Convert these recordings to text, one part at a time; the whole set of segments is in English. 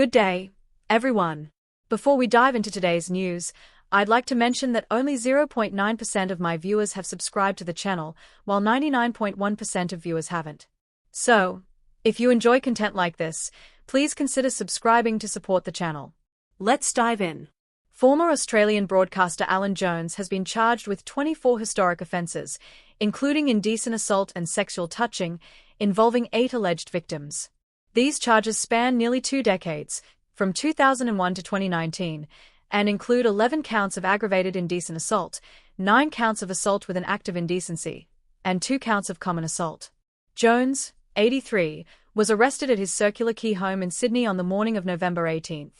Good day, everyone. Before we dive into today's news, I'd like to mention that only 0.9% of my viewers have subscribed to the channel, while 99.1% of viewers haven't. So, if you enjoy content like this, please consider subscribing to support the channel. Let's dive in. Former Australian broadcaster Alan Jones has been charged with 24 historic offences, including indecent assault and sexual touching, involving 8 alleged victims. These charges span nearly 2 decades, from 2001 to 2019, and include 11 counts of aggravated indecent assault, 9 counts of assault with an act of indecency, and 2 counts of common assault. Jones, 83, was arrested at his Circular Quay home in Sydney on the morning of November 18.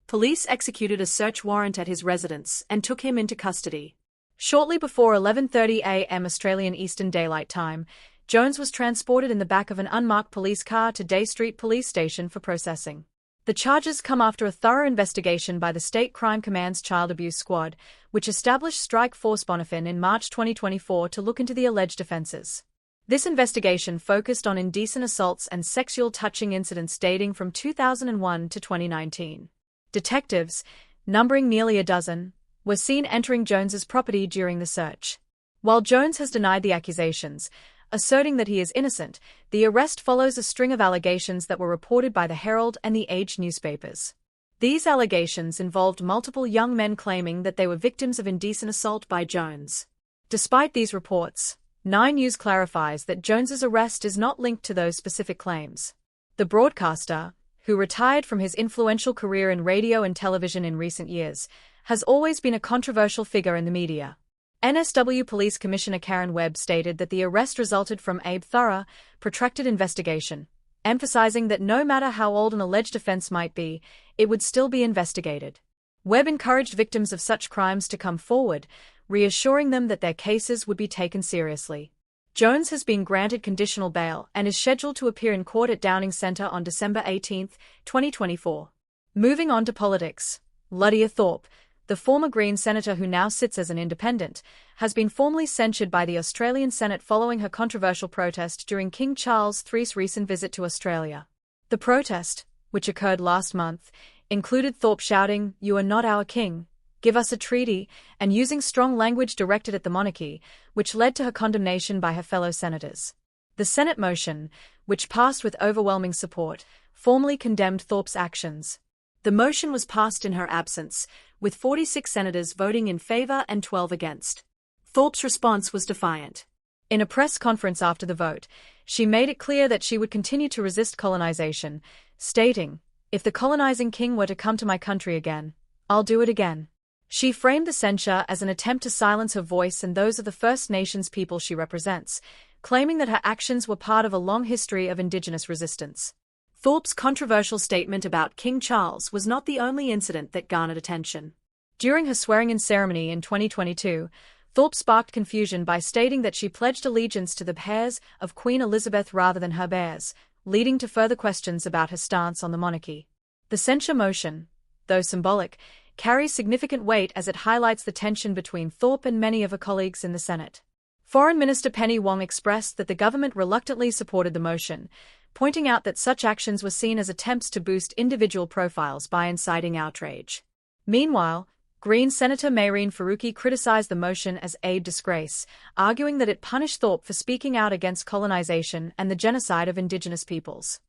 Police executed a search warrant at his residence and took him into custody. Shortly before 11:30 a.m. Australian Eastern Daylight Time, Jones was transported in the back of an unmarked police car to Day Street Police Station for processing. The charges come after a thorough investigation by the State Crime Command's Child Abuse Squad, which established Strike Force Bonafin in March 2024 to look into the alleged offences. This investigation focused on indecent assaults and sexual touching incidents dating from 2001 to 2019. Detectives, numbering nearly a dozen, were seen entering Jones's property during the search. While Jones has denied the accusations, asserting that he is innocent, the arrest follows a string of allegations that were reported by the Herald and the Age newspapers. These allegations involved multiple young men claiming that they were victims of indecent assault by Jones. Despite these reports, 9 News clarifies that Jones's arrest is not linked to those specific claims. The broadcaster, who retired from his influential career in radio and television in recent years, has always been a controversial figure in the media. NSW Police Commissioner Karen Webb stated that the arrest resulted from a thorough, protracted investigation, emphasizing that no matter how old an alleged offense might be, it would still be investigated. Webb encouraged victims of such crimes to come forward, reassuring them that their cases would be taken seriously. Jones has been granted conditional bail and is scheduled to appear in court at Downing Centre on December 18, 2024. Moving on to politics, Lidia Thorpe, the former Green senator who now sits as an independent, has been formally censured by the Australian Senate following her controversial protest during King Charles III's recent visit to Australia. The protest, which occurred last month, included Thorpe shouting, "You are not our king, give us a treaty," and using strong language directed at the monarchy, which led to her condemnation by her fellow senators. The Senate motion, which passed with overwhelming support, formally condemned Thorpe's actions. The motion was passed in her absence, with 46 senators voting in favour and 12 against. Thorpe's response was defiant. In a press conference after the vote, she made it clear that she would continue to resist colonization, stating, "If the colonizing king were to come to my country again, I'll do it again." She framed the censure as an attempt to silence her voice and those of the First Nations people she represents, claiming that her actions were part of a long history of Indigenous resistance. Thorpe's controversial statement about King Charles was not the only incident that garnered attention. During her swearing-in ceremony in 2022, Thorpe sparked confusion by stating that she pledged allegiance to the heirs of Queen Elizabeth rather than her heirs, leading to further questions about her stance on the monarchy. The censure motion, though symbolic, carries significant weight as it highlights the tension between Thorpe and many of her colleagues in the Senate. Foreign Minister Penny Wong expressed that the government reluctantly supported the motion, pointing out that such actions were seen as attempts to boost individual profiles by inciting outrage. Meanwhile, Green Senator Mehreen Faruqi criticized the motion as a disgrace, arguing that it punished Thorpe for speaking out against colonization and the genocide of Indigenous peoples.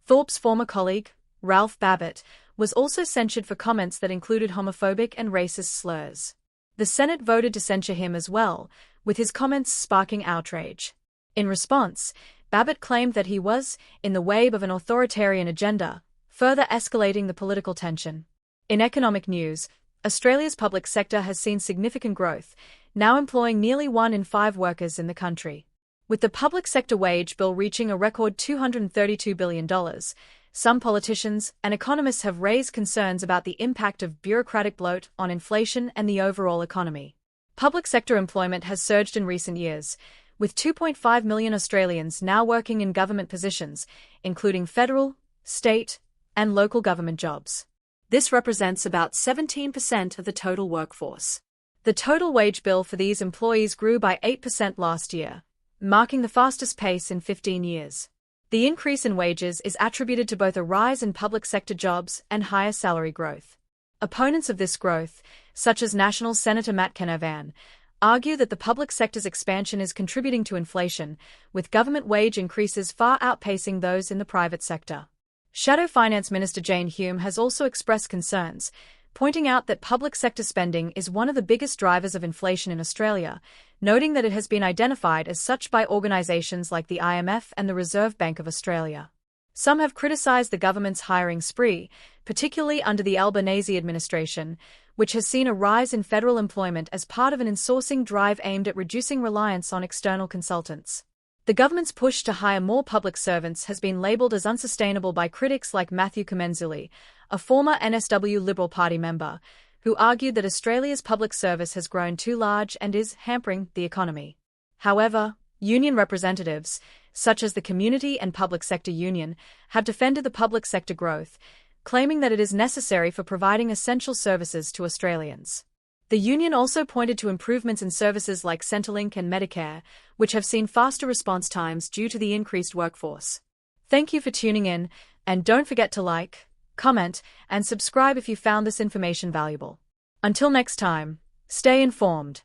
Thorpe's former colleague, Ralph Babbitt, was also censured for comments that included homophobic and racist slurs. The Senate voted to censure him as well, with his comments sparking outrage. In response, Babbitt claimed that he was in the wave of an authoritarian agenda, further escalating the political tension. In economic news, Australia's public sector has seen significant growth, now employing nearly 1 in 5 workers in the country. With the public sector wage bill reaching a record $232 billion, some politicians and economists have raised concerns about the impact of bureaucratic bloat on inflation and the overall economy. Public sector employment has surged in recent years, with 2.5 million Australians now working in government positions, including federal, state, and local government jobs. This represents about 17% of the total workforce. The total wage bill for these employees grew by 8% last year, marking the fastest pace in 15 years. The increase in wages is attributed to both a rise in public sector jobs and higher salary growth. Opponents of this growth, such as National Senator Matt Canavan, argue that the public sector's expansion is contributing to inflation, with government wage increases far outpacing those in the private sector. Shadow Finance Minister Jane Hume has also expressed concerns, pointing out that public sector spending is one of the biggest drivers of inflation in Australia, noting that it has been identified as such by organisations like the IMF and the Reserve Bank of Australia. Some have criticised the government's hiring spree, particularly under the Albanese administration, which has seen a rise in federal employment as part of an insourcing drive aimed at reducing reliance on external consultants. The government's push to hire more public servants has been labelled as unsustainable by critics like Matthew Comenzulli, a former NSW Liberal Party member, who argued that Australia's public service has grown too large and is hampering the economy. However, union representatives, such as the Community and Public Sector Union, have defended the public sector growth, claiming that it is necessary for providing essential services to Australians. The union also pointed to improvements in services like Centrelink and Medicare, which have seen faster response times due to the increased workforce. Thank you for tuning in, and don't forget to like, comment, and subscribe if you found this information valuable. Until next time, stay informed.